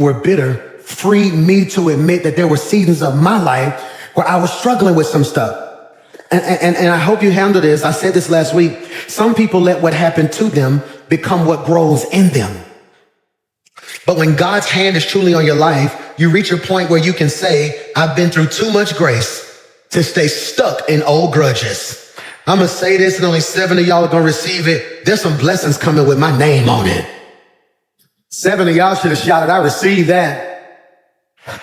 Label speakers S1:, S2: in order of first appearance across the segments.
S1: were bitter freed me to admit that there were seasons of my life where I was struggling with some stuff. And I hope you handle this. I said this last week. Some people let what happened to them become what grows in them. But when God's hand is truly on your life, you reach a point where you can say, I've been through too much grace to stay stuck in old grudges. I'm going to say this and only 7 of y'all are going to receive it. There's some blessings coming with my name on it. 7 of y'all should have shouted, I received that.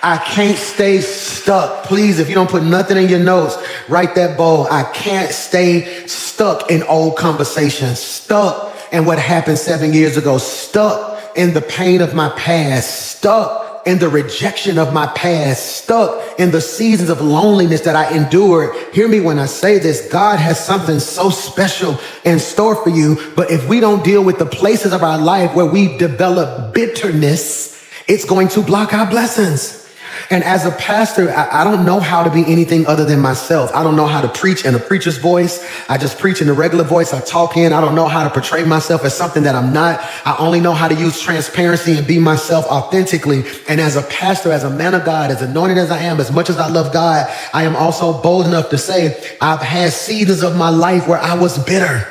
S1: I can't stay stuck. Please, if you don't put nothing in your notes, write that bold. I can't stay stuck in old conversations, stuck in what happened 7 years ago, stuck in the pain of my past, stuck in the rejection of my past, stuck in the seasons of loneliness that I endured. Hear me when I say this. God has something so special in store for you. But if we don't deal with the places of our life where we develop bitterness, it's going to block our blessings. And as a pastor, I don't know how to be anything other than myself. I don't know how to preach in a preacher's voice. I just preach in the regular voice I talk in. I don't know how to portray myself as something that I'm not. I only know how to use transparency and be myself authentically. And as a pastor, as a man of God, as anointed as I am, as much as I love God, I am also bold enough to say I've had seasons of my life where I was bitter.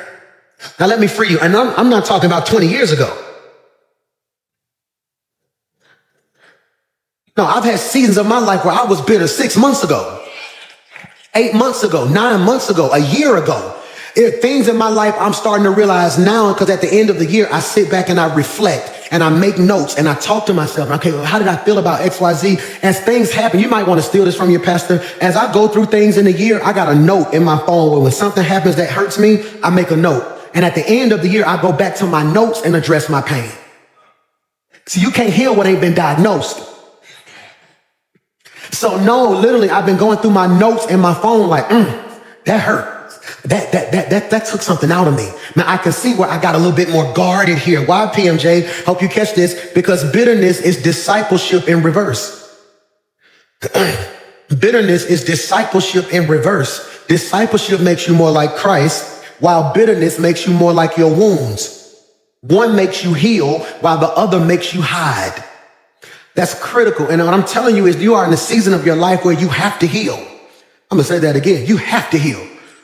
S1: Now let me free you. And I'm not talking about 20 years ago. No, I've had seasons of my life where I was bitter 6 months ago, 8 months ago, 9 months ago, a year ago. There are things in my life I'm starting to realize now, because at the end of the year, I sit back and I reflect and I make notes and I talk to myself. Okay, well, how did I feel about XYZ? As things happen, you might want to steal this from your pastor. As I go through things in a year, I got a note in my phone where when something happens that hurts me, I make a note. And at the end of the year, I go back to my notes and address my pain. See, you can't heal what ain't been diagnosed. So no, literally, I've been going through my notes in my phone like, that hurt. That took something out of me. Now I can see where I got a little bit more guarded here. Why, PMJ? Hope you catch this, because bitterness is discipleship in reverse. Bitterness is discipleship in reverse. Discipleship makes you more like Christ, while bitterness makes you more like your wounds. One makes you heal, while the other makes you hide. That's critical. And what I'm telling you is you are in a season of your life where you have to heal. I'm going to say that again. You have to heal.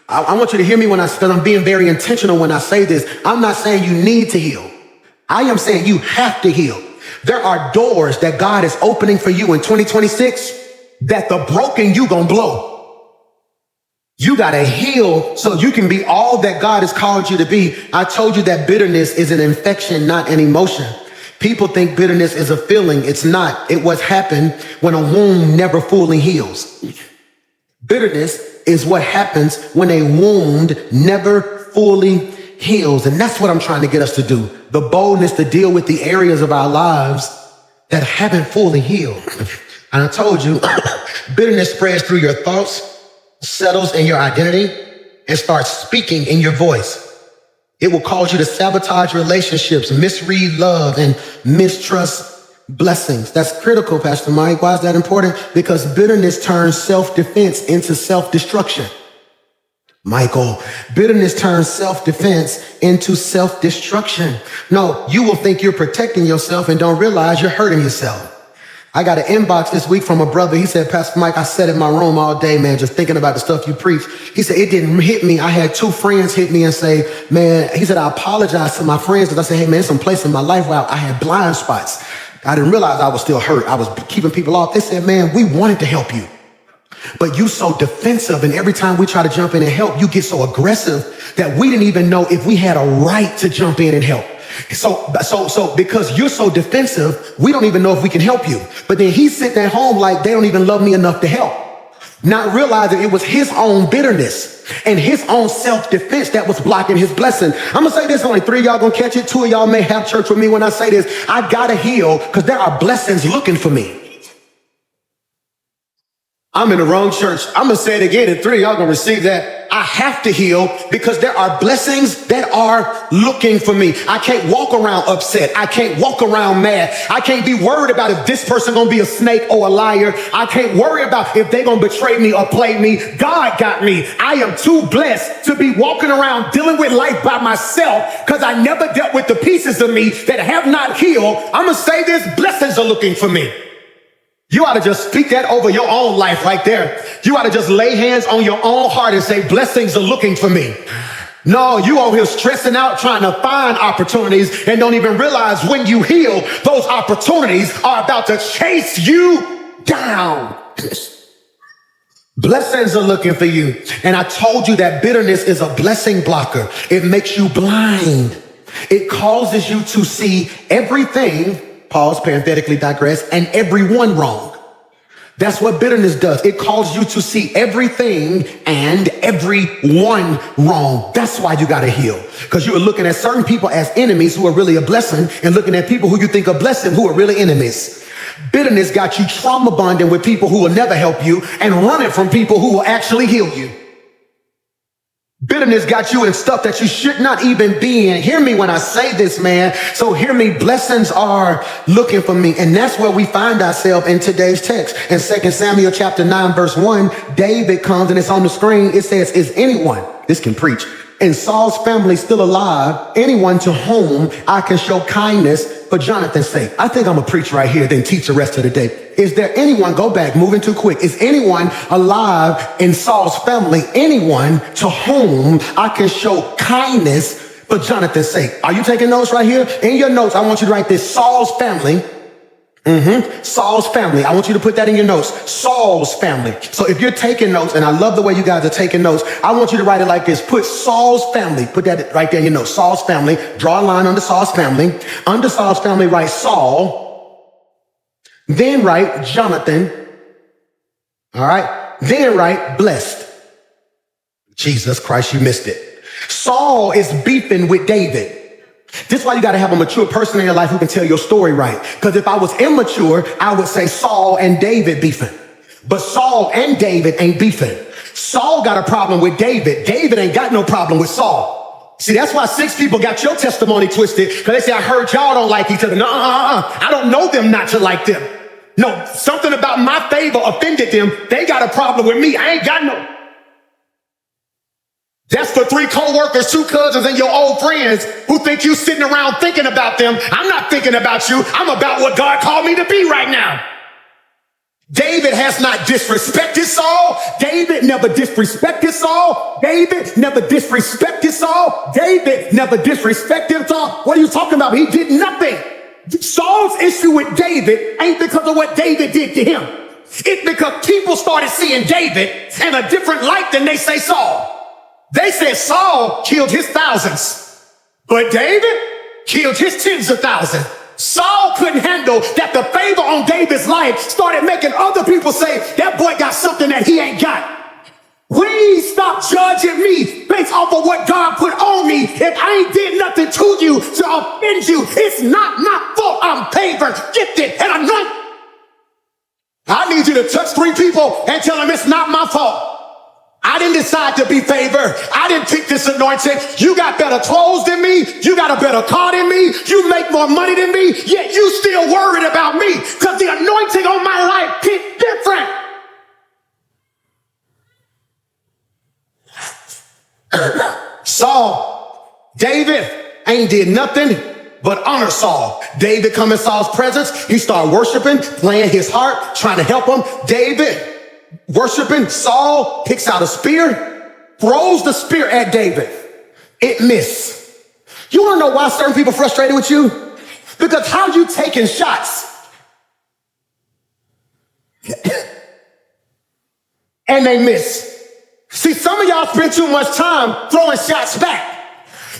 S1: I want you to hear me because I'm being very intentional when I say this. I'm not saying you need to heal. I am saying you have to heal. There are doors that God is opening for you in 2026 that the broken you gonna blow. You got to heal so you can be all that God has called you to be. I told you that bitterness is an infection, not an emotion. People think bitterness is a feeling. It's not. It was happened when a wound never fully heals. Bitterness is what happens when a wound never fully heals. And that's what I'm trying to get us to do. The boldness to deal with the areas of our lives that haven't fully healed. And I told you, bitterness spreads through your thoughts, settles in your identity, and starts speaking in your voice. It will cause you to sabotage relationships, misread love, and mistrust blessings. That's critical, Pastor Mike. Why is that important? Because bitterness turns self-defense into self-destruction. Michael, bitterness turns self-defense into self-destruction. No, you will think you're protecting yourself and don't realize you're hurting yourself. I got an inbox this week from a brother. He said, Pastor Mike, I sat in my room all day, man, just thinking about the stuff you preach. He said, it didn't hit me. I had 2 friends hit me and say, man, he said, I apologize to my friends because I said, hey, man, there's some place in my life where I had blind spots. I didn't realize I was still hurt. I was keeping people off. They said, man, we wanted to help you, but you so defensive. And every time we try to jump in and help, you get so aggressive that we didn't even know if we had a right to jump in and help. So because you're so defensive, we don't even know if we can help you. But then he's sitting at home like they don't even love me enough to help. Not realizing it was his own bitterness and his own self-defense that was blocking his blessing. I'm going to say this, only 3 of y'all going to catch it. 2 of y'all may have church with me when I say this. I got to heal because there are blessings looking for me. I'm in the wrong church. I'm going to say it again, and 3 of y'all going to receive that. I have to heal because there are blessings that are looking for me. I can't walk around upset. I can't walk around mad. I can't be worried about if this person going to be a snake or a liar. I can't worry about if they're going to betray me or play me. God got me. I am too blessed to be walking around dealing with life by myself because I never dealt with the pieces of me that have not healed. I'm going to say this, blessings are looking for me. You ought to just speak that over your own life right there. You ought to just lay hands on your own heart and say, blessings are looking for me. No, you over here stressing out, trying to find opportunities and don't even realize when you heal, those opportunities are about to chase you down. Blessings are looking for you. And I told you that bitterness is a blessing blocker. It makes you blind. It causes you to see everything, pause, parenthetically digress, and everyone wrong. That's what bitterness does. It causes you to see everything and everyone wrong. That's why you got to heal. Because you are looking at certain people as enemies who are really a blessing and looking at people who you think are blessing who are really enemies. Bitterness got you trauma bonding with people who will never help you and running from people who will actually heal you. Bitterness got you in stuff that you should not even be in. Hear me when I say this, man. So hear me. Blessings are looking for me. And that's where we find ourselves in today's text. In 2 Samuel chapter 9, verse 1, David comes and it's on the screen. It says, is anyone, this can preach, in Saul's family still alive, anyone to whom I can show kindness for Jonathan's sake? I think I'm going to preach right here, then teach the rest of the day. Is there anyone, go back, moving too quick. Is anyone alive in Saul's family, anyone to whom I can show kindness for Jonathan's sake? Are you taking notes right here? In your notes, I want you to write this, Saul's family. Saul's family. I want you to put that in your notes. Saul's family. So if you're taking notes, and I love the way you guys are taking notes, I want you to write it like this. Put Saul's family. Put that right there in your notes. Saul's family. Draw a line under Saul's family. Under Saul's family, write Saul. Then write Jonathan. All right. Then write blessed. Jesus Christ, you missed it. Saul is beefing with David. This is why you got to have a mature person in your life who can tell your story right. Because if I was immature, I would say Saul and David beefing. But Saul and David ain't beefing. Saul got a problem with David. David ain't got no problem with Saul. See, that's why 6 people got your testimony twisted. Because they say, I heard y'all don't like each other. No, I don't know them not to like them. No, something about my favor offended them. They got a problem with me. I ain't got no. That's for 3 co-workers, 2 cousins, and your old friends who think you sitting around thinking about them. I'm not thinking about you. I'm about what God called me to be right now. David has not disrespected Saul. David never disrespected Saul. David never disrespected Saul. David never disrespected Saul. What are you talking about? He did nothing. Saul's issue with David ain't because of what David did to him. It's because people started seeing David in a different light than they say Saul. They said Saul killed his thousands, but David killed his tens of thousands. Saul couldn't handle that the favor on David's life started making other people say, that boy got something that he ain't got. Please stop judging me based off of what God put on me. If I ain't did nothing to you to offend you, it's not my fault. I'm favored, gifted, and anointed. I need you to touch 3 people and tell them it's not my fault. I didn't decide to be favored. I didn't pick this anointing. You got better clothes than me. You got a better car than me. You make more money than me. Yet you still worried about me because the anointing on my life is different. Saul, David ain't did nothing but honor Saul. David come in Saul's presence. He started worshiping, playing his heart, trying to help him. David worshiping, Saul picks out a spear, throws the spear at David. It missed. You want to know why certain people frustrated with you? Because how you taking shots and they miss. See, some of y'all spend too much time throwing shots back.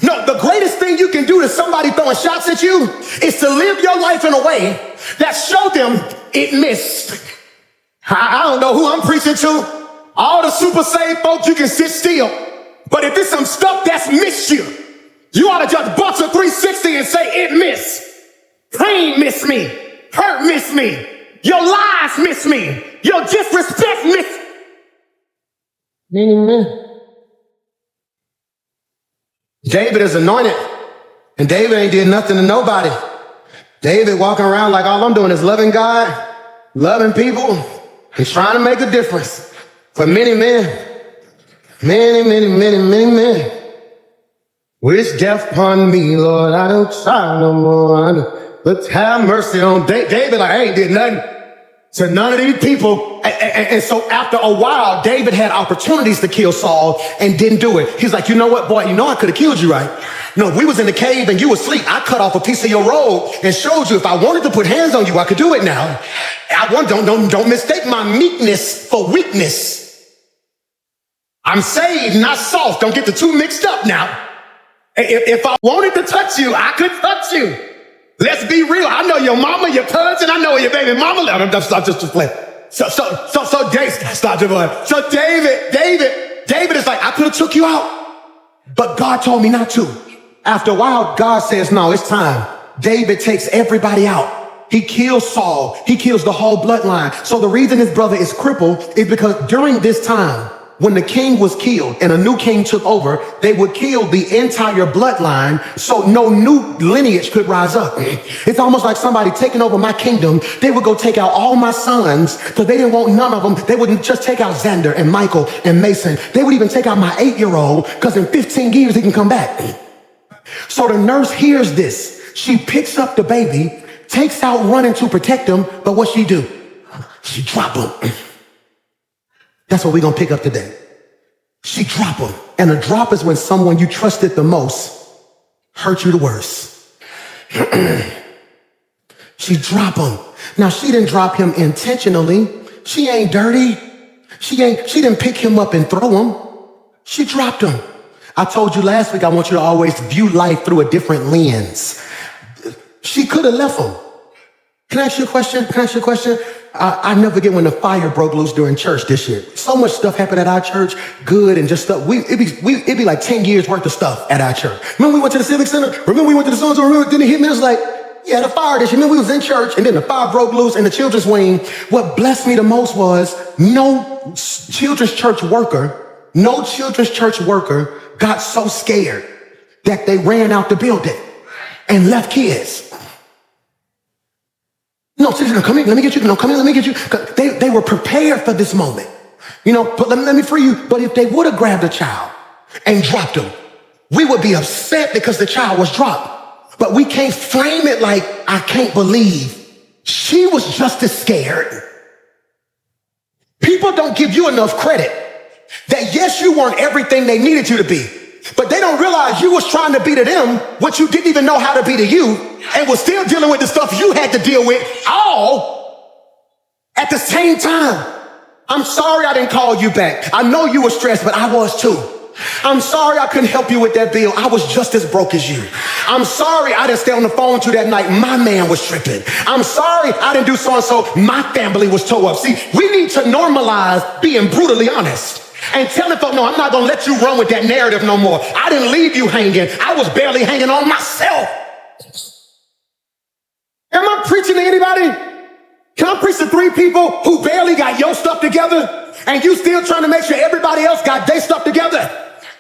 S1: No, the greatest thing you can do to somebody throwing shots at you is to live your life in a way that show them it missed. I don't know who I'm preaching to. All the super saved folks, you can sit still. But if it's some stuff that's missed you, you ought to just bust a 360 and say, it missed. Pain missed me. Hurt missed me. Your lies missed me. Your disrespect me. Amen. David is anointed, and David ain't did nothing to nobody. David walking around like all I'm doing is loving God, loving people, and trying to make a difference for many men. Many, many, many, many men. Wish death upon me, Lord, I don't try no more. Let's have mercy on David. Like, I ain't did nothing to none of these people. And so after a while, David had opportunities to kill Saul and didn't do it. He's like, you know what, boy, you know I could have killed you, right? No, we was in the cave and you were asleep. I cut off a piece of your robe and showed you if I wanted to put hands on you, I could do it now. Don't mistake my meekness for weakness. I'm saved, not soft. Don't get the two mixed up now. If I wanted to touch you, I could touch you. Let's be real. I know your mama, your cousin. I know your baby mama. I'm just playing. So David is like, I could have took you out, but God told me not to. After a while, God says, no, it's time. David takes everybody out. He kills Saul. He kills the whole bloodline. So the reason his brother is crippled is because during this time, when the king was killed and a new king took over, they would kill the entire bloodline so no new lineage could rise up. It's almost like somebody taking over my kingdom. They would go take out all my sons because they didn't want none of them. They wouldn't just take out Xander and Michael and Mason. They would even take out my 8-year-old because in 15 years he can come back. So the nurse hears this. She picks up the baby, takes out running to protect him, but what she do? She drop him. That's what we're going to pick up today. She drop him. And a drop is when someone you trusted the most hurt you the worst. She drop him. Now, she didn't drop him intentionally. She ain't dirty. She didn't pick him up and throw him. She dropped him. I told you last week, I want you to always view life through a different lens. She could have left him. Can I ask you a question? I never get when the fire broke loose during church this year. So much stuff happened at our church, good and just stuff. It'd be like 10 years worth of stuff at our church. Remember we went to the Civic Center? Remember we went to the so-and-so? Remember, didn't it hit me? It was like, yeah, the fire this year. Remember we was in church and then the fire broke loose in the children's wing. What blessed me the most was no children's church worker got so scared that they ran out the building and left kids. No, come here, let me get you. No, come here, let me get you. They were prepared for this moment. But let me free you. But if they would have grabbed a child and dropped him, we would be upset because the child was dropped. But we can't frame it like, I can't believe she was just as scared. People don't give you enough credit that yes, you weren't everything they needed you to be. But they don't realize you was trying to be to them what you didn't even know how to be to you and was still dealing with the stuff you had to deal with all at the same time. I'm sorry I didn't call you back. I know you were stressed, but I was too. I'm sorry I couldn't help you with that bill. I was just as broke as you. I'm sorry I didn't stay on the phone with you that night. My man was tripping. I'm sorry I didn't do so-and-so. My family was tore up. See, we need to normalize being brutally honest. And telling folks, no, I'm not going to let you run with that narrative no more. I didn't leave you hanging. I was barely hanging on myself. Am I preaching to anybody? Can I preach to 3 people who barely got your stuff together and you still trying to make sure everybody else got their stuff together?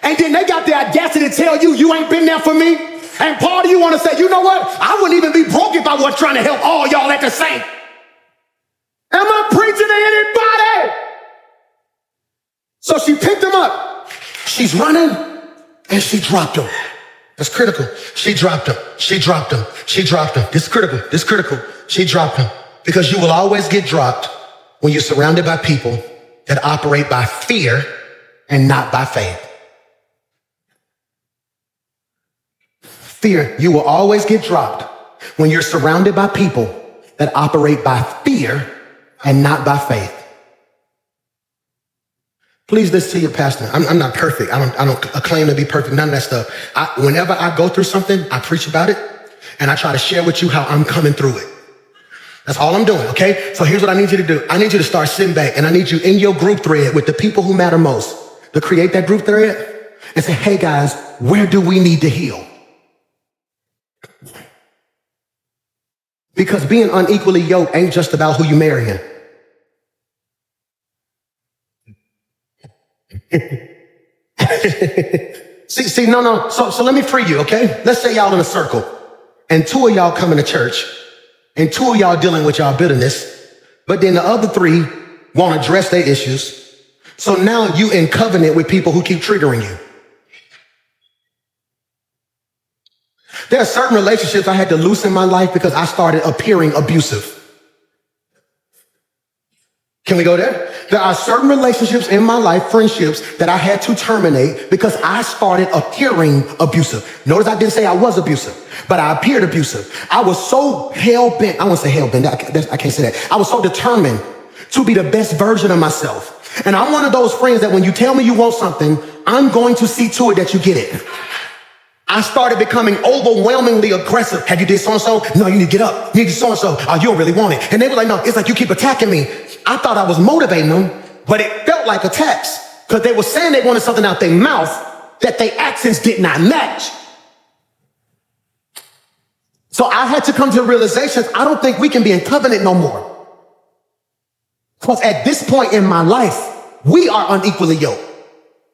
S1: And then they got the audacity to tell you ain't been there for me? And part of you want to say, you know what? I wouldn't even be broke if I wasn't trying to help all y'all at the same. Am I preaching to anybody? So she picked him up. She's running and she dropped him. That's critical. She dropped him. She dropped him. She dropped him. This is critical. This is critical. She dropped him. Because you will always get dropped when you're surrounded by people that operate by fear and not by faith. Fear. You will always get dropped when you're surrounded by people that operate by fear and not by faith. Please listen to your pastor. I'm not perfect. I don't claim to be perfect. None of that stuff. Whenever I go through something, I preach about it and I try to share with you how I'm coming through it. That's all I'm doing, okay? So here's what I need you to do. I need you to start sitting back and I need you in your group thread with the people who matter most to create that group thread and say, hey guys, where do we need to heal? Because being unequally yoked ain't just about who you marrying. No. So let me free you, okay? Let's say y'all in a circle, and two of y'all coming to church, and two of y'all dealing with y'all bitterness, but then the other three won't address their issues. So now you in covenant with people who keep triggering you. There are certain relationships I had to loose in my life because I started appearing abusive. Can we go there? There are certain relationships in my life, friendships, that I had to terminate because I started appearing abusive. Notice I didn't say I was abusive, but I appeared abusive. I was so hell-bent, I won't say hell-bent, I can't say that. I was so determined to be the best version of myself. And I'm one of those friends that when you tell me you want something, I'm going to see to it that you get it. I started becoming overwhelmingly aggressive. Have you did so-and-so? No, you need to get up. You need to so-and-so. Oh, you don't really want it. And they were like, no, it's like you keep attacking me. I thought I was motivating them, but it felt like attacks because they were saying they wanted something out their mouth that their actions did not match. So I had to come to the realization, I don't think we can be in covenant no more. Because at this point in my life, we are unequally yoked.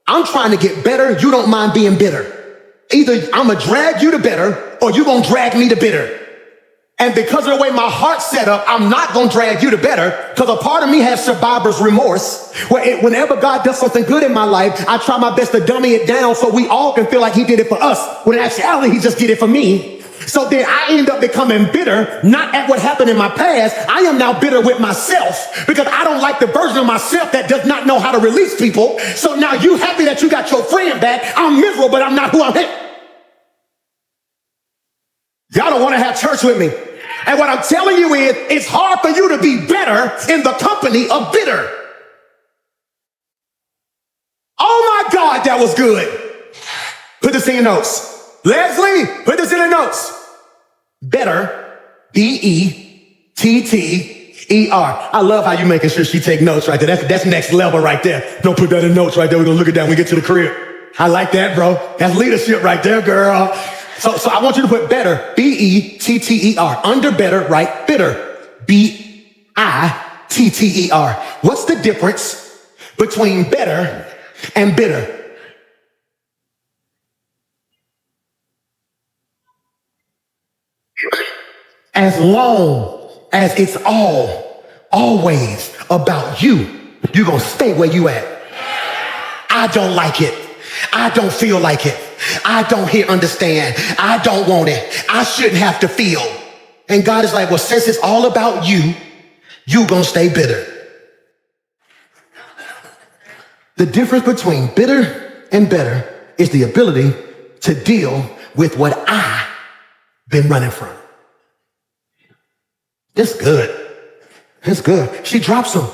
S1: I'm trying to get better. You don't mind being bitter. Either I'm going to drag you to better or you're going to drag me to bitter. And because of the way my heart's set up, I'm not going to drag you to better because a part of me has survivor's remorse where whenever God does something good in my life, I try my best to dummy it down so we all can feel like he did it for us when in actuality, he just did it for me. So then I end up becoming bitter, not at what happened in my past. I am now bitter with myself because I don't like the version of myself that does not know how to release people. So now you happy that you got your friend back. I'm miserable, but I'm not who I'm at. Y'all don't want to have church with me. And what I'm telling you is, it's hard for you to be better in the company of bitter. Oh my God, that was good. Put this in your notes. Leslie, put this in the notes. Better, B-E-T-T-E-R. I love how you making sure she take notes right there. That's next level right there. Don't put that in notes right there. We're going to look at that when we get to the crib. I like that, bro. That's leadership right there, girl. So I want you to put better, B-E-T-T-E-R. Under better, right? Bitter, B-I-T-T-E-R. What's the difference between better and bitter? As long as it's always about you, you're going to stay where you at. I don't like it. I don't feel like it. I don't understand. I don't want it. I shouldn't have to feel. And God is like, well, since it's all about you, you're going to stay bitter. The difference between bitter and better is the ability to deal with what I've been running from. It's good. It's good. She drops him.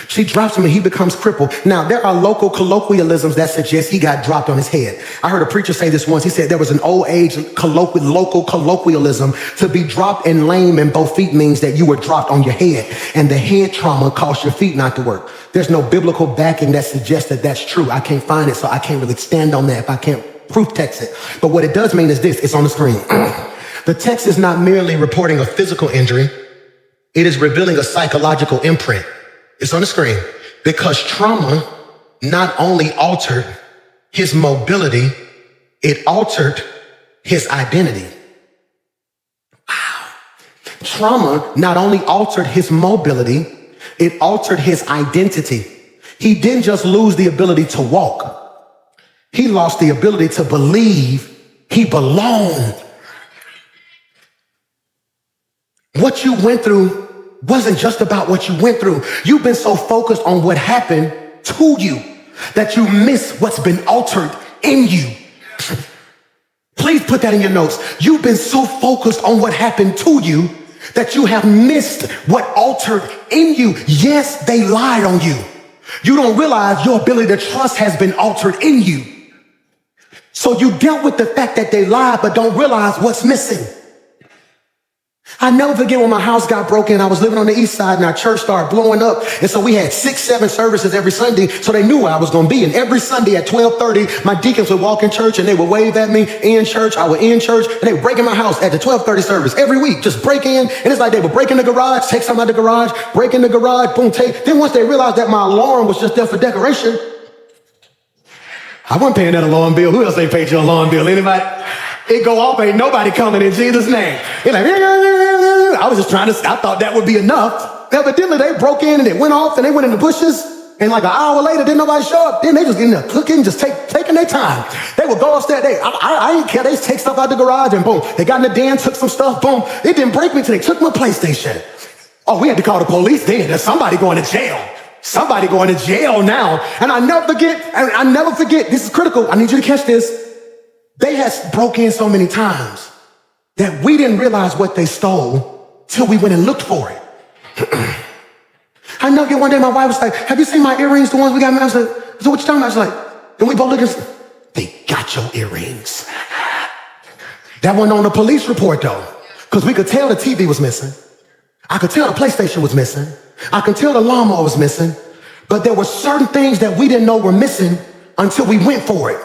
S1: She drops him and he becomes crippled. Now, there are local colloquialisms that suggest he got dropped on his head. I heard a preacher say this once. He said there was an old age local colloquialism. To be dropped and lame in both feet means that you were dropped on your head, and the head trauma caused your feet not to work. There's no biblical backing that suggests that that's true. I can't find it, so I can't really stand on that if I can't proof text it. But what it does mean is this. It's on the screen. The text is not merely reporting a physical injury. It is revealing a psychological imprint. It's on the screen. Because trauma not only altered his mobility, it altered his identity. Wow. Trauma not only altered his mobility, it altered his identity. He didn't just lose the ability to walk. He lost the ability to believe he belonged. What you went through wasn't just about what you went through. You've been so focused on what happened to you that you miss what's been altered in you. Please put that in your notes. You've been so focused on what happened to you that you have missed what altered in you. Yes, they lied on you. You don't realize your ability to trust has been altered in you. So you dealt with the fact that they lied, but don't realize what's missing. I never forget when my house got broken. I was living on the east side and our church started blowing up. And so we had 6, 7 services every Sunday. So they knew where I was going to be. And every Sunday at 12:30, my deacons would walk in church and they would wave at me in church. I would in church and they would break in my house at the 12:30 service every week. Just break in. And it's like they would break in the garage, take something out of the garage, break in the garage, boom, take. Then once they realized that my alarm was just there for decoration, I wasn't paying that alarm bill. Who else ain't paid your alarm bill? Anybody? It go off, ain't nobody coming in Jesus' name. You're like, I was just I thought that would be enough. Evidently, they broke in and it went off and they went in the bushes. And like an hour later, didn't nobody show up. Then they just in there cooking, just taking their time. They would go upstairs. I didn't care. They just take stuff out the garage and boom. They got in the den, took some stuff, boom. It didn't break me till they took my PlayStation. Oh, we had to call the police then. There's somebody going to jail. Somebody going to jail now. And I never forget, this is critical. I need you to catch this. They had broke in so many times that we didn't realize what they stole till we went and looked for it. I know one day my wife was like, have you seen my earrings, the ones we got? I was like, so what you talking about? I was like, and we both looked and said, they got your earrings. That wasn't on the police report though, because we could tell the TV was missing. I could tell the PlayStation was missing. I could tell the lawnmower was missing. But there were certain things that we didn't know were missing until we went for it.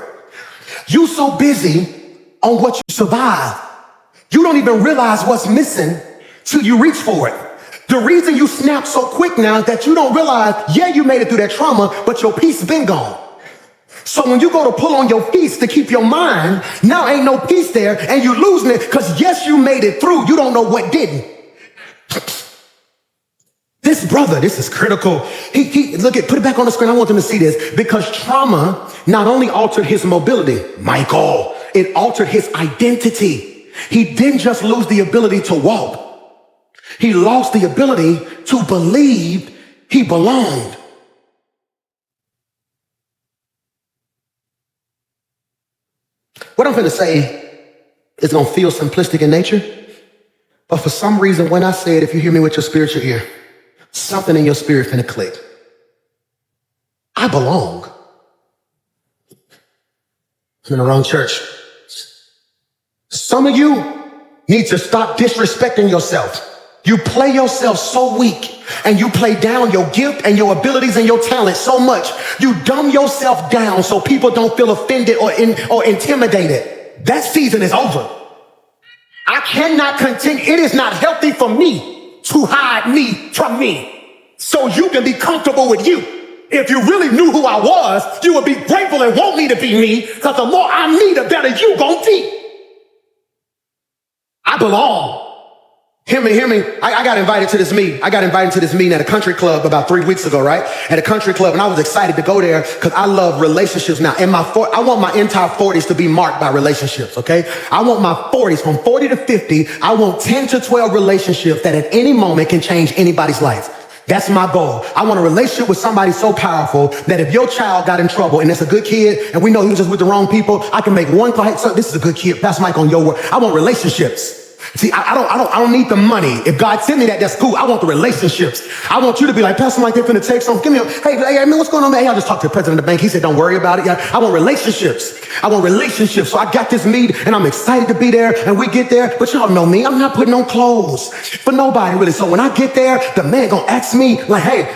S1: You so busy on what you survive, you don't even realize what's missing till you reach for it. The reason you snap so quick now is that you don't realize, yeah, you made it through that trauma, but your peace has been gone. So when you go to pull on your peace to keep your mind, now ain't no peace there and you're losing it because yes, you made it through. You don't know what didn't. This brother, this is critical. Put it back on the screen. I want them to see this because trauma not only altered his mobility, Michael, it altered his identity. He didn't just lose the ability to walk. He lost the ability to believe he belonged. What I'm going to say is going to feel simplistic in nature, but for some reason, when I say it, if you hear me with your spiritual ear, something in your spirit finna click. I belong. I'm in the wrong church. Some of you need to stop disrespecting yourself. You play yourself so weak and you play down your gift and your abilities and your talent so much. You dumb yourself down so people don't feel offended or intimidated. That season is over. I cannot continue. It is not healthy for me to hide me from me so you can be comfortable with you. If you really knew who I was, you would be grateful and want me to be me because the more I'm me, the better you gonna be. I belong. Hear me. I got invited to this meeting. I got invited to this meeting at a country club about 3 weeks ago, right? At a country club, and I was excited to go there because I love relationships now. I want my entire 40s to be marked by relationships, okay? I want my 40s, from 40 to 50, I want 10 to 12 relationships that at any moment can change anybody's life. That's my goal. I want a relationship with somebody so powerful that if your child got in trouble and it's a good kid and we know he was just with the wrong people, I can make one call. Hey, so this is a good kid. Pass Mike on your word. I want relationships. See, I don't need the money. If God sent me that, that's cool. I want the relationships. I want you to be like, Pastor Mike, they're finna take something. Give me hey, man, what's going on, man? Hey, I just talked to the president of the bank. He said, don't worry about it. Yeah, I want relationships. So I got this meeting and I'm excited to be there and we get there. But y'all know me. I'm not putting on clothes for nobody really. So when I get there, the man gonna ask me like, hey,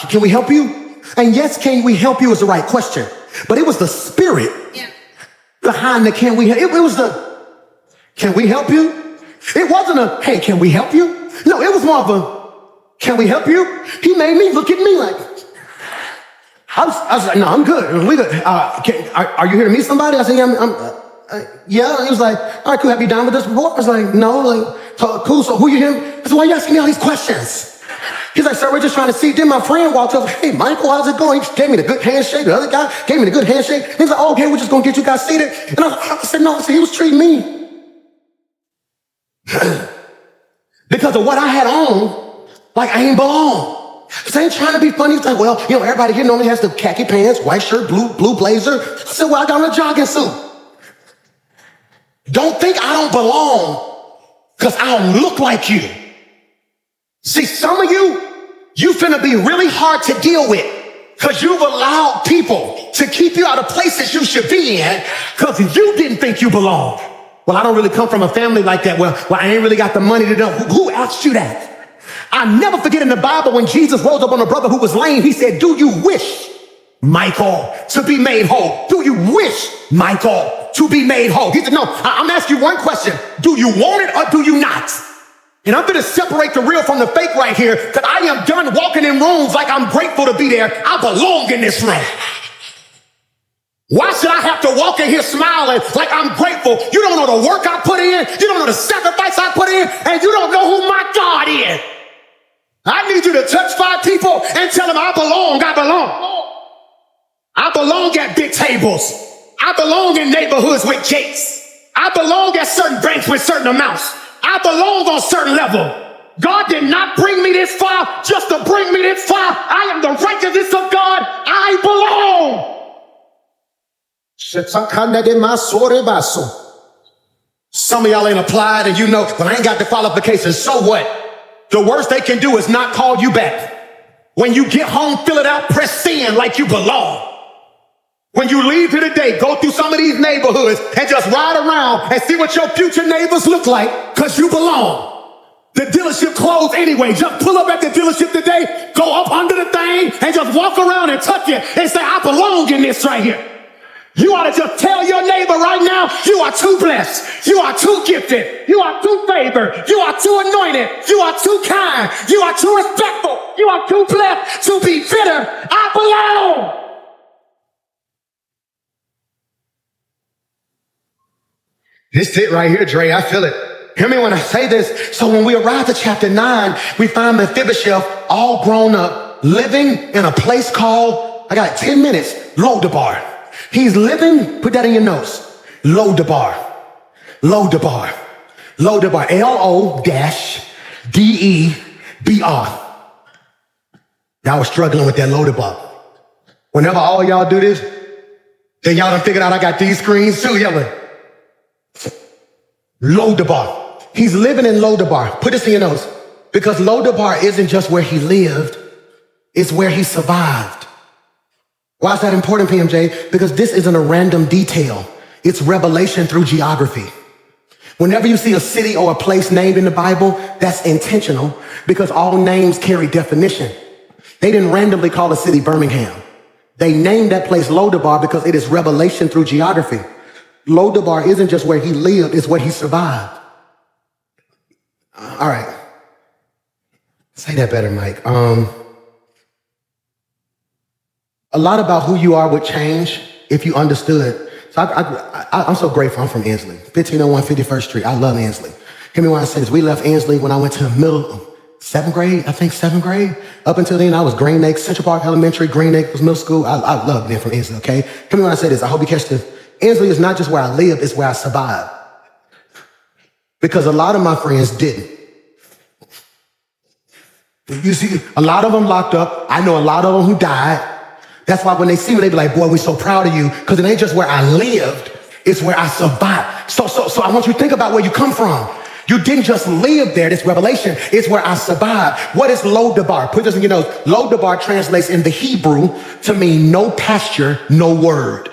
S1: can we help you? And yes, can we help you is the right question. But it was the spirit behind the can we help? It was the, can we help you? It wasn't a, hey, can we help you? No, it was more of a, can we help you? He made me look at me like, I was like, no, I'm good. We good. Are you here to meet somebody? I said, yeah. He was like, all right, cool. Have you done with this before? I was like, no. Like, cool. So who you here? I said, why are you asking me all these questions? He's like, sir, we're just trying to see. Then my friend walked up, hey, Michael, how's it going? He gave me the good handshake. The other guy gave me the good handshake. He's like, oh, okay, we're just going to get you guys seated. And I said, no. I said, he was treating me because of what I had on, like I ain't belong. So I ain't trying to be funny. He's like, well, everybody here normally has the khaki pants, white shirt, blue blazer. I said, well, I got on a jogging suit. Don't think I don't belong because I don't look like you. See, some of you finna be really hard to deal with because you've allowed people to keep you out of places you should be in because you didn't think you belonged. Well, I don't really come from a family like that. Well, I ain't really got the money to do. Who asked you that? I never forget in the Bible when Jesus rose up on a brother who was lame, he said, do you wish, Michael, to be made whole? Do you wish, Michael, to be made whole? He said, no, I'm asking you one question. Do you want it or do you not? And I'm going to separate the real from the fake right here because I am done walking in rooms like I'm grateful to be there. I belong in this room. Why should I have to walk in here smiling like I'm grateful? You don't know the work I put in. You don't know the sacrifice I put in. And you don't know who my God is. I need you to touch 5 people and tell them I belong. I belong. I belong at big tables. I belong in neighborhoods with gates. I belong at certain banks with certain amounts. I belong on certain level. God did not bring me this far just to bring me this far. I am the righteousness of God. I belong. Some of y'all ain't applied and you know, but I ain't got the qualifications. So what? The worst they can do is not call you back. When you get home, fill it out, press send like you belong. When you leave here today, go through some of these neighborhoods and just ride around and see what your future neighbors look like because you belong. The dealership closed anyway. Just pull up at the dealership today, go up under the thing and just walk around and touch it and say, I belong in this right here. You ought to just tell your neighbor right now, you are too blessed. You are too gifted. You are too favored. You are too anointed. You are too kind. You are too respectful. You are too blessed to be bitter. I belong. This is it right here, Dre. I feel it. Hear me when I say this. So when we arrive at chapter 9, we find Mephibosheth all grown up, living in a place called, I got 10 minutes, Lodabar. He's living, put that in your notes, Lodabar. Lodabar. Lodabar. L-O-D-E-B-R. Y'all was struggling with that Lodabar. Whenever all y'all do this, then y'all done figured out I got these screens too, yelling. Lodabar. He's living in Lodabar. Put this in your notes. Because Lodabar isn't just where he lived, it's where he survived. Why is that important, PMJ? Because this isn't a random detail. It's revelation through geography. Whenever you see a city or a place named in the Bible, that's intentional because all names carry definition. They didn't randomly call a city Birmingham. They named that place Lodabar because it is revelation through geography. Lodabar isn't just where he lived, it's where he survived. All right. Say that better, Mike. A lot about who you are would change if you understood. So I'm so grateful I'm from Ansley, 1501 51st Street. I love Ansley. Hear me when I say this. We left Ansley when I went to seventh grade. Up until then, I was Green Acres, Central Park Elementary, Green Acres Middle School. I love being from Ansley, okay? Hear me when I say this. I hope you catch this. Ansley is not just where I live, it's where I survived. Because a lot of my friends didn't. You see, a lot of them locked up. I know a lot of them who died. That's why when they see me, they be like, boy, we're so proud of you. Because it ain't just where I lived, it's where I survived. So I want you to think about where you come from. You didn't just live there, this revelation. It's where I survived. What is Lodabar? Put this in your notes. Lodabar translates in the Hebrew to mean no pasture, no word.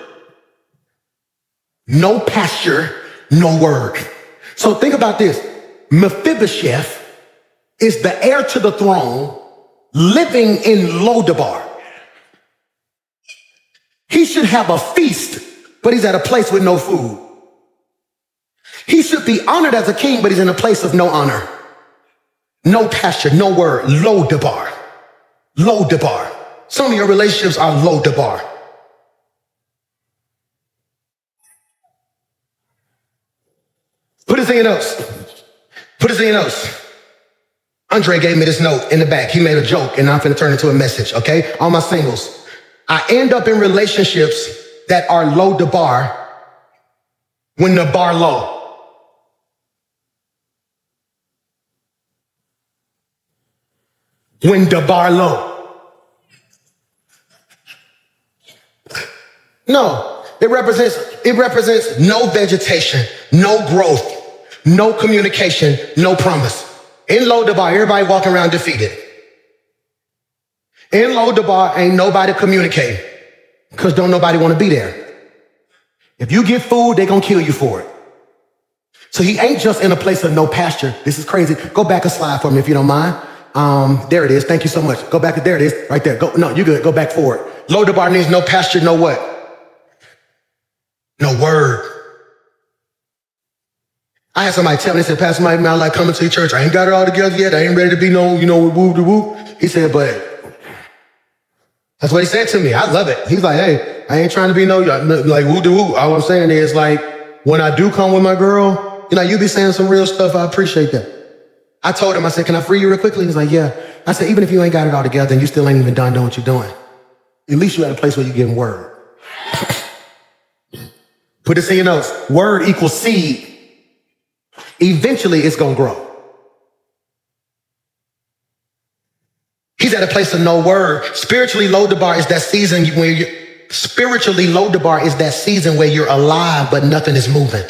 S1: No pasture, no word. So think about this. Mephibosheth is the heir to the throne living in Lodabar. He should have a feast, but he's at a place with no food. He should be honored as a king, but he's in a place of no honor. No pasture, no word. Lodabar. Lodabar. Some of your relationships are Lodabar. Put this in your notes. Put this in your notes. Andre gave me this note in the back. He made a joke, and I'm finna turn it into a message, okay? All my singles. I end up in relationships that are low the bar when the bar low. When the bar low. No, it represents no vegetation, no growth, no communication, no promise. In Lodabar, everybody walking around defeated. In Lodabar, ain't nobody communicating because don't nobody want to be there. If you get food, they gonna kill you for it. So he ain't just in a place of no pasture. This is crazy. Go back a slide for me if you don't mind. There it is. Thank you so much. Go back. There it is. Right there. Go. No, you good. Go back forward. Lodabar means no pasture, no what? No word. I had somebody tell me, they said, Pastor Mike, man, I like coming to your church. I ain't got it all together yet. I ain't ready to be no, woo-de-woo. He said, but that's what he said to me. I love it. He's like, hey, I ain't trying to be like woo-de-woo. All I'm saying is like, when I do come with my girl, you be saying some real stuff. I appreciate that. I told him, I said, can I free you real quickly? He's like, yeah. I said, even if you ain't got it all together and you still ain't even done doing what you're doing, at least you at a place where you're getting word. Put this in your notes. Word equals seed. Eventually, it's going to grow. He's at a place of no word. Spiritually, Lodabar is that season where you're alive, but nothing is moving.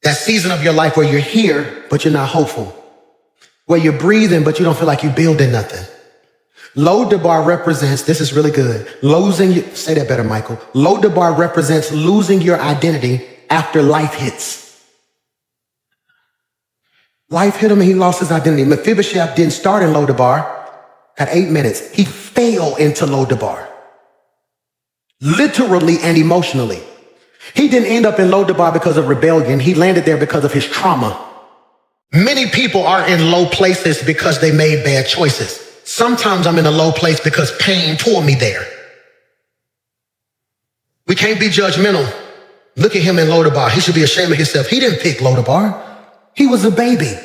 S1: That season of your life where you're here, but you're not hopeful. Where you're breathing, but you don't feel like you're building nothing. Lodabar represents, this is really good, say that better, Michael. Lodabar represents losing your identity after life hits. Life hit him and he lost his identity. Mephibosheth didn't start in Lodabar at 8 minutes. He fell into Lodabar. Literally and emotionally. He didn't end up in Lodabar because of rebellion. He landed there because of his trauma. Many people are in low places because they made bad choices. Sometimes I'm in a low place because pain pulled me there. We can't be judgmental. Look at him in Lodabar. He should be ashamed of himself. He didn't pick Lodabar. He was a baby.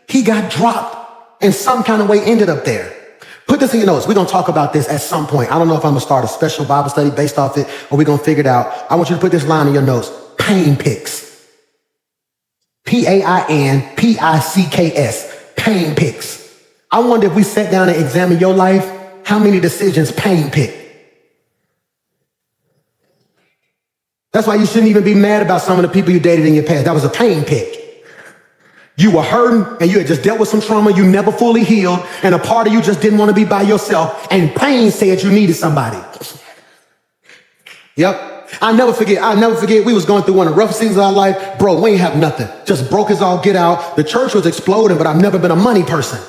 S1: He got dropped and some kind of way ended up there. Put this in your notes. We're going to talk about this at some point. I don't know if I'm going to start a special Bible study based off it or we're going to figure it out. I want you to put this line in your notes. Pain picks. Painpicks. Pain picks. I wonder if we sat down and examined your life, how many decisions pain picked? That's why you shouldn't even be mad about some of the people you dated in your past. That was a pain pick. You were hurting and you had just dealt with some trauma you never fully healed, and a part of you just didn't want to be by yourself, and pain said you needed somebody. Yep. I'll never forget. We was going through one of the rough seasons of our life. Bro, we ain't have nothing. Just broke as all get out. The church was exploding, but I've never been a money person.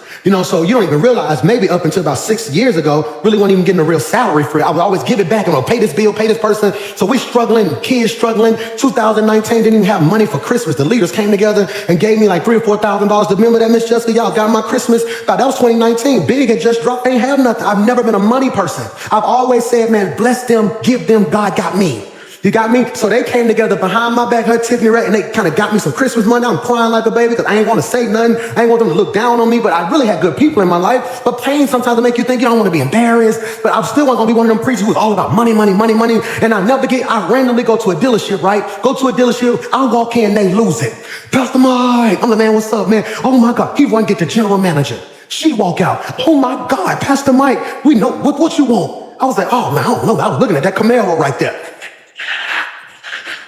S1: So you don't even realize maybe up until about 6 years ago, really wasn't even getting a real salary for it. I would always give it back and I'll pay this bill, pay this person. So we struggling, kids struggling. 2019 didn't even have money for Christmas. The leaders came together and gave me like $3,000 or $4,000. Remember that, Miss Jessica? Y'all got my Christmas. That was 2019. Big had just dropped. They ain't have nothing. I've never been a money person. I've always said, man, bless them, give them. God got me. You got me? So they came together behind my back, her Tiffany Ray, and they kind of got me some Christmas money. I'm crying like a baby because I ain't want to say nothing. I ain't want them to look down on me, but I really had good people in my life. But pain sometimes will make you think you don't want to be embarrassed. But I'm still not going to be one of them preachers who's all about money. And I randomly go to a dealership, right? I walk in, they lose it. Pastor Mike. I'm like, man, what's up, man? Oh my God. He won't get the general manager. She walk out. Oh my God, Pastor Mike, we know what you want. I was like, oh man, I don't know. I was looking at that Camaro right there.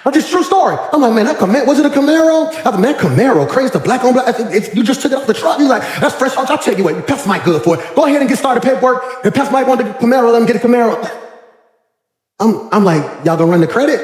S1: That's just true story. I'm like, man, that Camaro, was it a Camaro? I was like, man, Camaro, crazy, the black on black. You just took it off the truck. He's like, that's fresh. I'll tell you what, Pastor Mike good for it. Go ahead and get started paperwork. If Pastor Mike wanted a Camaro, let him get a Camaro. I'm like, y'all gonna run the credit?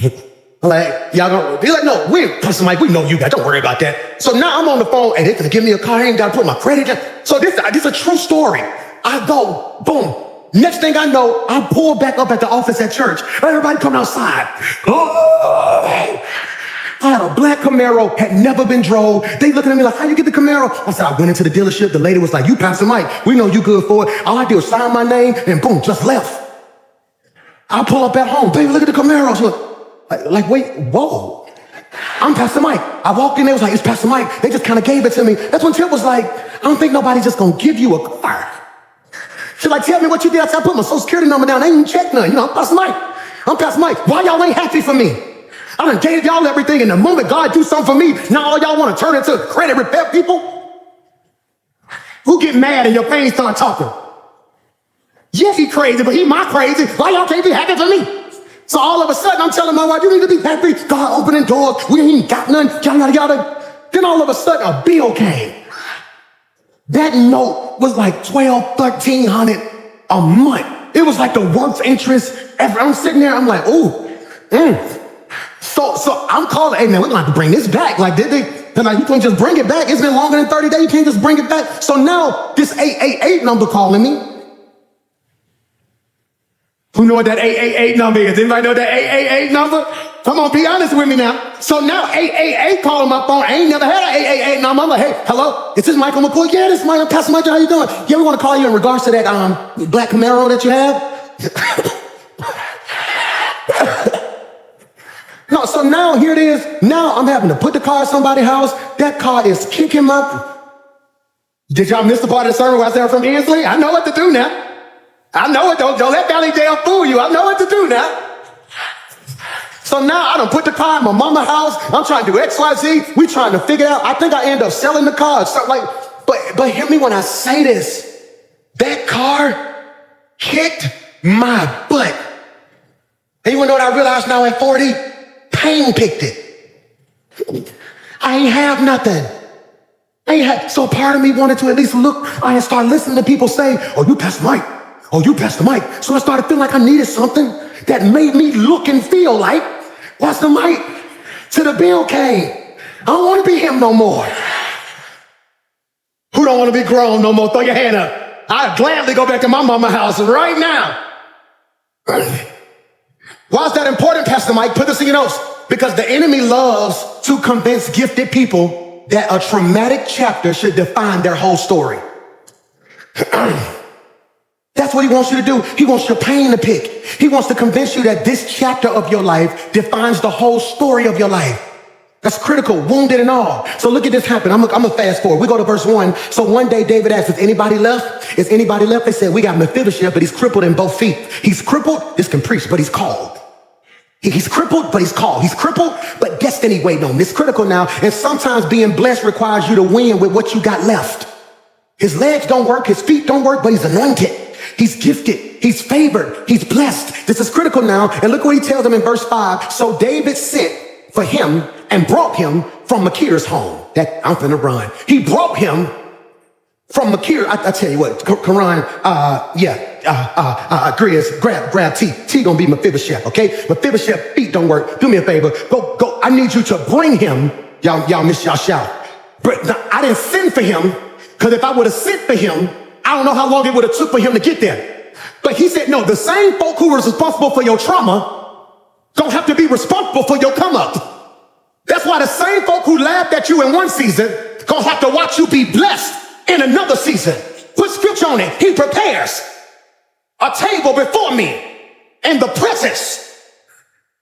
S1: I'm like, y'all gonna, he's like, no, Pastor Mike, we know you guys, don't worry about that. So now I'm on the phone, and they're gonna give me a car, I ain't gotta put my credit in. So this is a true story. I go, boom. Next thing I know, I pull back up at the office at church. Everybody come outside. Oh, I had a black Camaro, had never been drove. They looking at me like, how you get the Camaro? I said, I went into the dealership. The lady was like, you Pastor Mike, we know you good for it. All I did was sign my name and boom, just left. I pull up at home. Baby, look at the Camaro. She like, wait, whoa. I'm Pastor Mike. I walked in there, was like, it's Pastor Mike. They just kind of gave it to me. That's when Tip was like, I don't think nobody's just gonna give you a car. She's like, tell me what you did. I said, I put my social security number down. I ain't even checked none. I'm Pastor Mike. Why y'all ain't happy for me? I done gave y'all everything, and the moment God do something for me, now all y'all want to turn into credit repair people? Who get mad and your pain start talking? Yes, he crazy, but he my crazy. Why y'all can't be happy for me? So all of a sudden, I'm telling my wife, you need to be happy. God opening doors. We ain't even got none. Yada. Then all of a sudden, a bill came. That note was like $1,200-$1,300 a month. It was like the worst interest ever. I'm sitting there, I'm like, ooh. So I'm calling, hey man, we're gonna have to bring this back. Like, they're like, you can't just bring it back. It's been longer than 30 days. You can't just bring it back. So now this 888 number calling me. Who know what that 888 number is? Anybody know that 888 number? Come on, be honest with me now. So now 888 calling my phone. I ain't never had an 888 number. I'm like, hey, hello, is this Michael McCoy? Yeah, this is Michael. Pastor Michael, how you doing? Yeah, we want to call you in regards to that black Camaro that you have. No, so now here it is. Now I'm having to put the car in somebody's house. That car is kicking up. Did y'all miss the part of the sermon where I said I'm from Inslee? I know what to do now. I know it. Don't let Valley Dale fool you. I know what to do now. So now I done put the car in my mama's house. I'm trying to do X, Y, Z. We trying to figure out. I think I end up selling the car. So but hear me when I say this. That car kicked my butt. And you wanna know what I realized now at 40? Pain picked it. I ain't have nothing. So part of me wanted to at least look and start listening to people say, oh, you Pastor Mike. Oh, you Pastor Mike. So I started feeling like I needed something that made me look and feel like Pastor Mike. Till the bill came. I don't want to be him no more. Who don't want to be grown no more? Throw your hand up. I'd gladly go back to my mama's house right now. Why is that important, Pastor Mike? Put this in your notes. Because the enemy loves to convince gifted people that a traumatic chapter should define their whole story. That's what he wants you to do. He wants your pain to pick. He wants to convince you that this chapter of your life defines the whole story of your life. That's critical, wounded and all. So look at this happen. I'm gonna fast forward. We go to verse 1. So one day David asked, is anybody left? Is anybody left? They said, we got Mephibosheth, but he's crippled in both feet. He's crippled, this can preach, but he's called. He's crippled, but he's called. He's crippled, but destiny waiting on him. It's critical now. And sometimes being blessed requires you to win with what you got left. His legs don't work. His feet don't work, but he's anointed. He's gifted. He's favored. He's blessed. This is critical now. And look what he tells them in verse 5. So David sent for him and brought him from Machir's home. That I'm finna run. He brought him from Machir. I tell you what, Karan, Grizz, grab T. T gonna be Mephibosheth, okay? Mephibosheth feet don't work. Do me a favor. Go. I need you to bring him. Y'all miss y'all shout. But I didn't send for him, because if I would have sent for him, I don't know how long it would have took for him to get there. But he said, no, the same folk who was responsible for your trauma don't have to be responsible for your come up. That's why the same folk who laughed at you in one season gonna have to watch you be blessed in another season. Put scripture on it. He prepares a table before me in the presence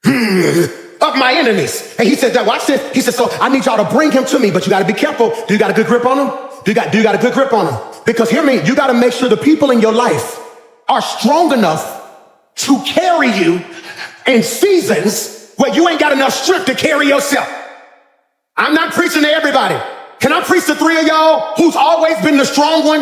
S1: of my enemies. And he said, now watch this. He said, so I need y'all to bring him to me, but you got to be careful. Do you got a good grip on him? Do you got a good grip on him? Because hear me, you got to make sure the people in your life are strong enough to carry you in seasons where you ain't got enough strength to carry yourself. I'm not preaching to everybody. Can I preach to 3 of y'all who's always been the strong one,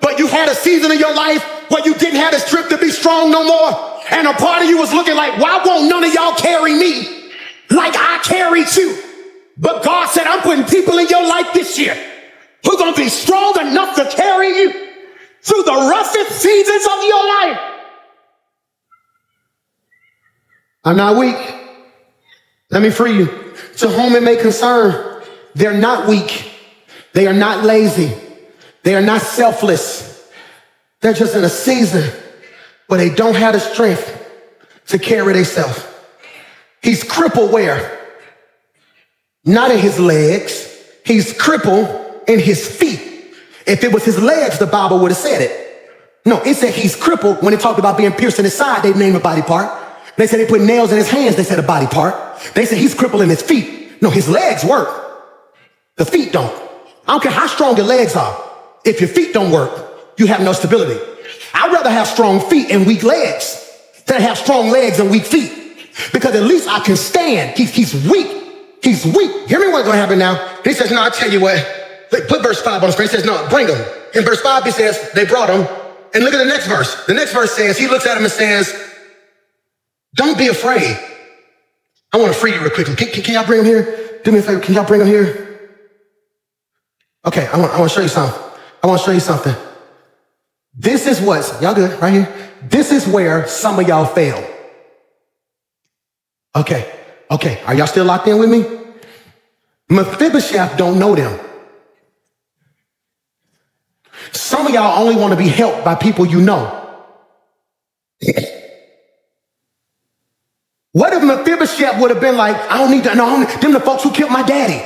S1: but you had a season of your life where you didn't have the strength to be strong no more? And a part of you was looking like, why won't none of y'all carry me like I carried you? But God said, I'm putting people in your life this year who are going to be strong enough to carry you through the roughest seasons of your life. I'm not weak. Let me free you. To whom it may concern, they're not weak. They are not lazy. They are not selfless. They're just in a season where they don't have the strength to carry themselves. He's crippled where? Not in his legs. He's crippled in his feet. If it was his legs, the Bible would have said it. No, it said he's crippled. When it talked about being pierced in his side, they named a body part. They said they put nails in his hands, they said a body part. They said he's crippled in his feet. No, his legs work. The feet don't. I don't care how strong your legs are. If your feet don't work, you have no stability. I'd rather have strong feet and weak legs than have strong legs and weak feet. Because at least I can stand. He's weak. He's weak. Hear me what's going to happen now. He says, no, I'll tell you what. Put verse 5 on the screen. He says, no, bring him. In verse 5, he says, they brought him. And look at the next verse. The next verse says, he looks at him and says, don't be afraid. I want to free you real quickly. Can y'all bring him here? Do me a favor. Can y'all bring him here? Okay, I want to show you something. I want to show you something. This is what's, y'all good, right here? This is where some of y'all fail. Okay. Are y'all still locked in with me? Mephibosheth don't know them. Some of y'all only want to be helped by people you know. What if Mephibosheth would have been like, I don't need to know them the folks who killed my daddy.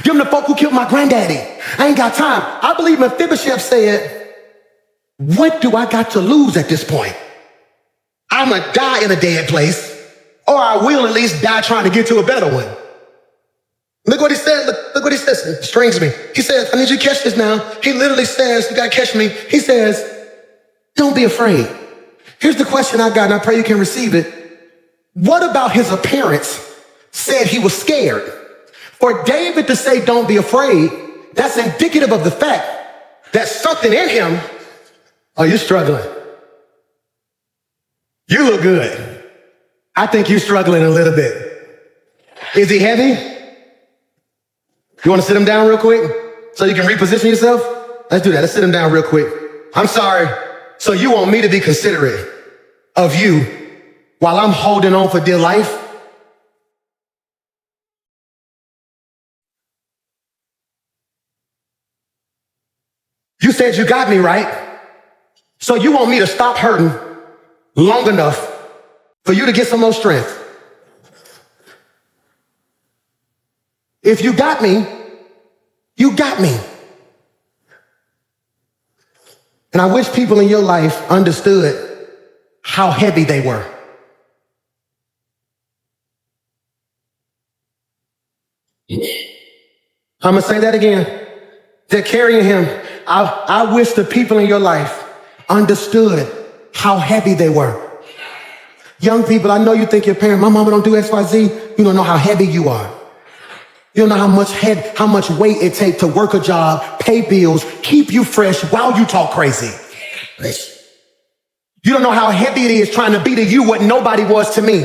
S1: Them the folk who killed my granddaddy. I ain't got time. I believe Mephibosheth said, what do I got to lose at this point? I'm going to die in a dead place, or I will at least die trying to get to a better one. Look what he said. Look what he says. It strings me. He says, I need you to catch this now. He literally says, you got to catch me. He says, don't be afraid. Here's the question I got, and I pray you can receive it. What about his appearance said he was scared? For David to say, don't be afraid, that's indicative of the fact that something in him, oh, you're struggling. You look good. I think you're struggling a little bit. Is he heavy? You want to sit him down real quick so you can reposition yourself? Let's do that. Let's sit him down real quick. I'm sorry. So you want me to be considerate of you while I'm holding on for dear life? You said you got me, right? So you want me to stop hurting long enough for you to get some more strength. If you got me, you got me. And I wish people in your life understood how heavy they were. I'm going to say that again. They're carrying him. I wish the people in your life understood how heavy they were. Young people, I know you think your parent, my mama don't do X, Y, Z. You don't know how heavy you are. You don't know how much weight it takes to work a job, pay bills, keep you fresh while you talk crazy. You don't know how heavy it is trying to be to you what nobody was to me.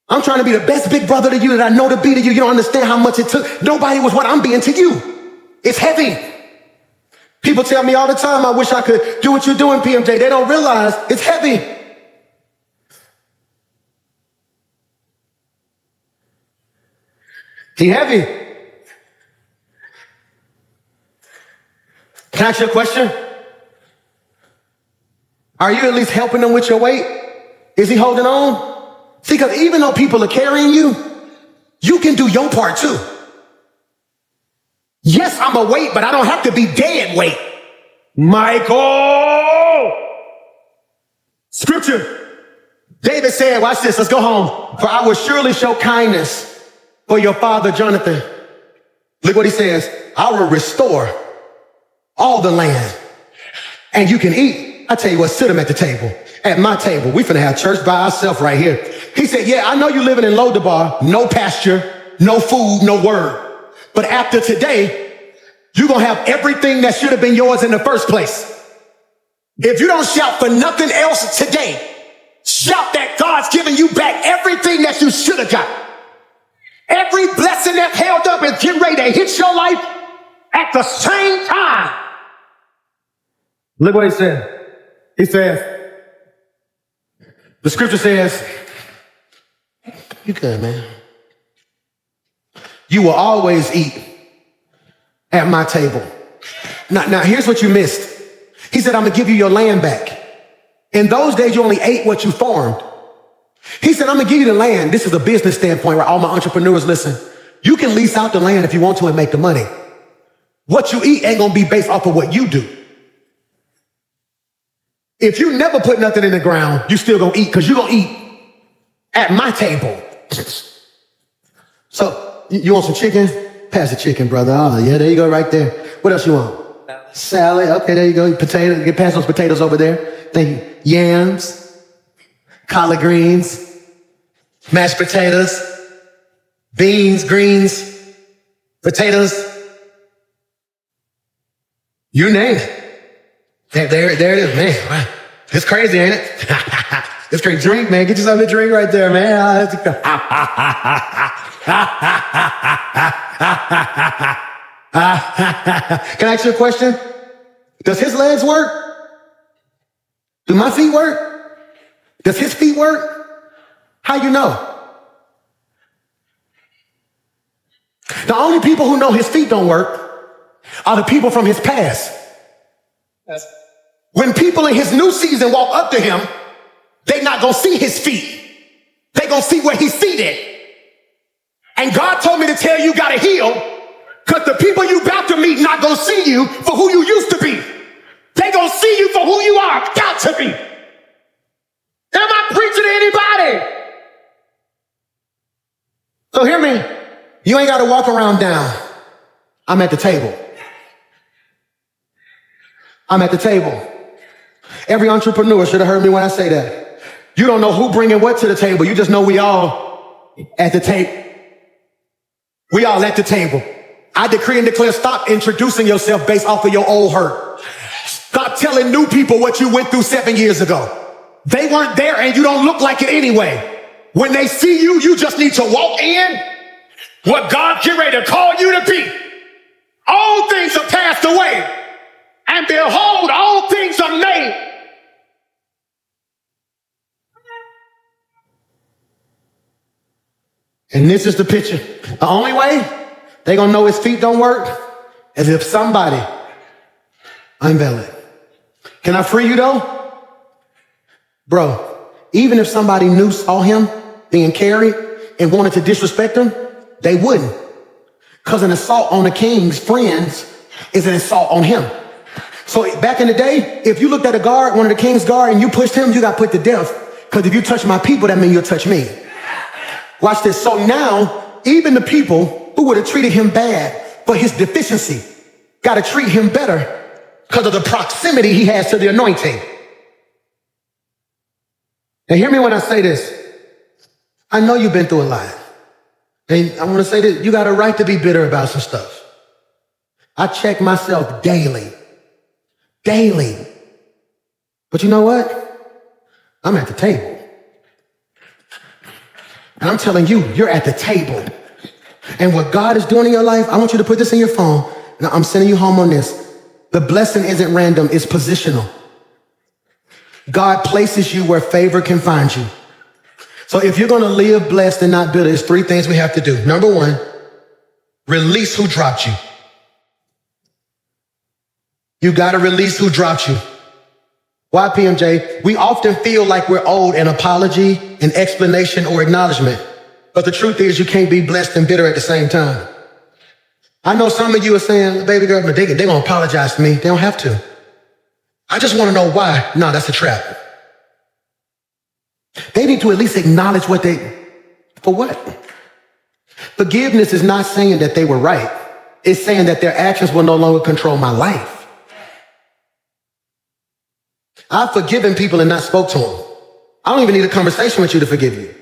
S1: I'm trying to be the best big brother to you that I know to be to you. You don't understand how much it took. Nobody was what I'm being to you. It's heavy. People tell me all the time, I wish I could do what you're doing, PMJ. They don't realize it's heavy. He heavy. Can I ask you a question? Are you at least helping them with your weight? Is he holding on? See, because even though people are carrying you, you can do your part too. Yes, I'm a weight, but I don't have to be dead weight. Michael! Scripture. David said, watch this, let's go home. For I will surely show kindness for your father, Jonathan. Look what he says. I will restore all the land and you can eat. I tell you what, sit him at the table, at my table. We finna have church by ourselves right here. He said, yeah, I know you living in Lodabar, no pasture, no food, no word. But after today, you're gonna have everything that should have been yours in the first place. If you don't shout for nothing else today, shout that God's giving you back everything that you should have got. Every blessing that held up is getting ready to hit your life at the same time. Look what he said. He says, the scripture says, you good, man. You will always eat at my table. Now here's what you missed. He said, I'm going to give you your land back. In those days, you only ate what you farmed. He said, I'm going to give you the land. This is a business standpoint where all my entrepreneurs listen. You can lease out the land if you want to and make the money. What you eat ain't going to be based off of what you do. If you never put nothing in the ground, you still going to eat because you're going to eat at my table. So you want some chicken? Pass the chicken, brother. Oh, yeah, there you go right there. What else you want? Salad. Okay, there you go. Potato. You can pass those potatoes over there. Thank you. Yams, collard greens, mashed potatoes, beans, greens, potatoes. You name it. There it is, man. Wow. It's crazy, ain't it? It's crazy. Drink, man. Get yourself a drink right there, man. Can I ask you a question? Does his legs work? Do my feet work? Does his feet work? How you know? The only people who know his feet don't work are the people from his past. When people in his new season walk up to him, they not gonna see his feet. They gonna see where he's seated. And God told me to tell you gotta heal, because the people you about to meet not gonna see you for who you used to be. They gonna see you for who you are about to be. You ain't got to walk around down. I'm at the table. I'm at the table. Every entrepreneur should have heard me when I say that. You don't know who bringing what to the table. You just know we all at the table. We all at the table. I decree and declare, stop introducing yourself based off of your old hurt. Stop telling new people what you went through 7 years ago. They weren't there and you don't look like it anyway. When they see you, you just need to walk in what God get ready to call you to be. All things are passed away, and behold, all things are made. And this is the picture. The only way they gonna know his feet don't work is if somebody unveil it. Can I free you though? Bro, even if somebody new saw him being carried and wanted to disrespect him, they wouldn't. Because an assault on the king's friends is an assault on him. So back in the day, if you looked at a guard, one of the king's guard, and you pushed him, you got put to death. Because if you touch my people, that means you'll touch me. Watch this. So now, even the people who would have treated him bad for his deficiency got to treat him better because of the proximity he has to the anointing. Now hear me when I say this. I know you've been through a lot. And I want to say that you got a right to be bitter about some stuff. I check myself daily. Daily. But you know what? I'm at the table. And I'm telling you, you're at the table. And what God is doing in your life, I want you to put this in your phone. Now, I'm sending you home on this. The blessing isn't random, it's positional. God places you where favor can find you. So if you're going to live blessed and not bitter, there's 3 things we have to do. Number 1, release who dropped you. You got to release who dropped you. Why, PMJ? We often feel like we're owed an apology, an explanation, or acknowledgement. But the truth is you can't be blessed and bitter at the same time. I know some of you are saying, baby girl, they're going to apologize to me. They don't have to. I just want to know why. No, that's a trap. They need to at least acknowledge for what? Forgiveness is not saying that they were right. It's saying that their actions will no longer control my life. I've forgiven people and not spoke to them. I don't even need a conversation with you to forgive you.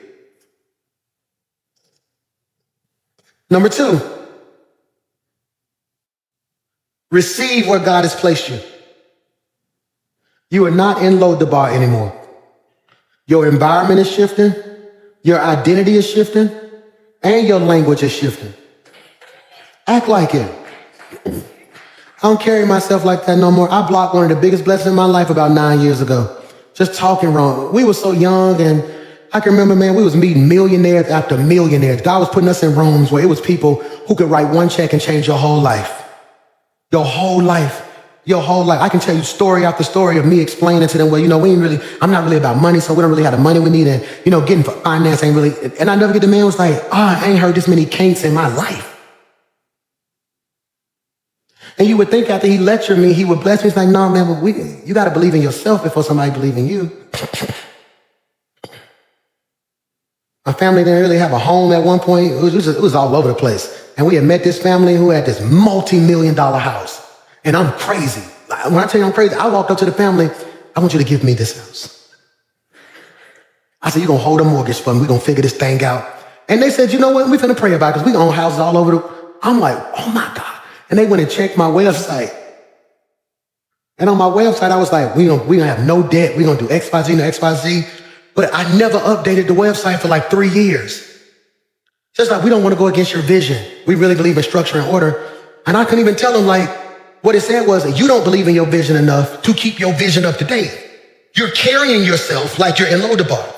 S1: Number 2, receive where God has placed you. You are not in Lodabar anymore. Your environment is shifting, your identity is shifting, and your language is shifting. Act like it. I don't carry myself like that no more. I blocked one of the biggest blessings in my life about 9 years ago. Just talking wrong. We were so young, and I can remember, man, we was meeting millionaires after millionaires. God was putting us in rooms where it was people who could write one check and change your whole life. Your whole life. Your whole life. I can tell you story after story of me explaining to them, well, I'm not really about money, so we don't really have the money we need, and, getting for finance ain't really, and I never get the man was like, I ain't heard this many kinks in my life. And you would think after he lectured me, he would bless me. He's like, no, man, but you got to believe in yourself before somebody believe in you. My family didn't really have a home at one point. It was all over the place. And we had met this family who had this multi-million-dollar house. And I'm crazy. When I tell you I'm crazy, I walked up to the family, I want you to give me this house. I said, you're going to hold a mortgage for me. We're going to figure this thing out. And they said, you know what? We're going to pray about it because we own houses all over I'm like, oh my God. And they went and checked my website. And on my website, I was like, we don't have no debt. We're going to do XYZ, no XYZ. But I never updated the website for like 3 years. Just like, we don't want to go against your vision. We really believe in structure and order. And I couldn't even tell them, like, what it said was that you don't believe in your vision enough to keep your vision up to date. You're carrying yourself like you're in Lodabar.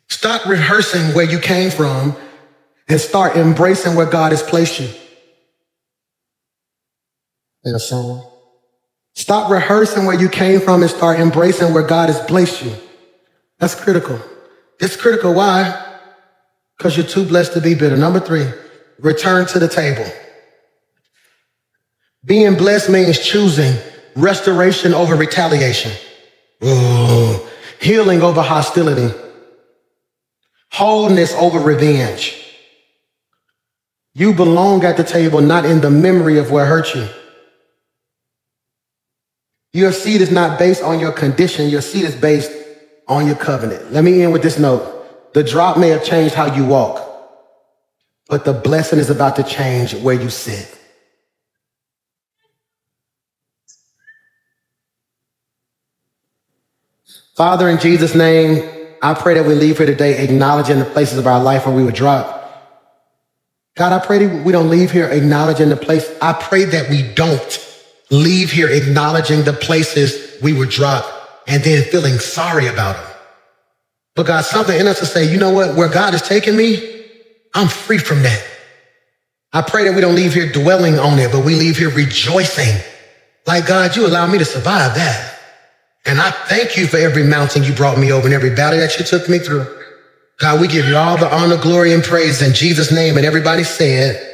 S1: Stop rehearsing where you came from and start embracing where God has placed you. In a song. Stop rehearsing where you came from and start embracing where God has placed you. That's critical. It's critical. Why? Because you're too blessed to be bitter. Number 3, return to the table. Being blessed means choosing restoration over retaliation. Ooh. healing over hostility, wholeness over revenge. You belong at the table, not in the memory of what hurt you. Your seat is not based on your condition. Your seat is based on your covenant. Let me end with this note. The drop may have changed how you walk, but the blessing is about to change where you sit. Father, in Jesus' name, I pray that we leave here today acknowledging the places of our life where we were dropped. God, I pray that we don't leave here acknowledging the place. I pray that we don't leave here acknowledging the places we were dropped and then feeling sorry about them. But God, something in us to say, you know what, where God has taken me, I'm free from that. I pray that we don't leave here dwelling on it, but we leave here rejoicing. Like, God, you allowed me to survive that. And I thank you for every mountain you brought me over and every valley that you took me through. God, we give you all the honor, glory, and praise in Jesus' name. And everybody said,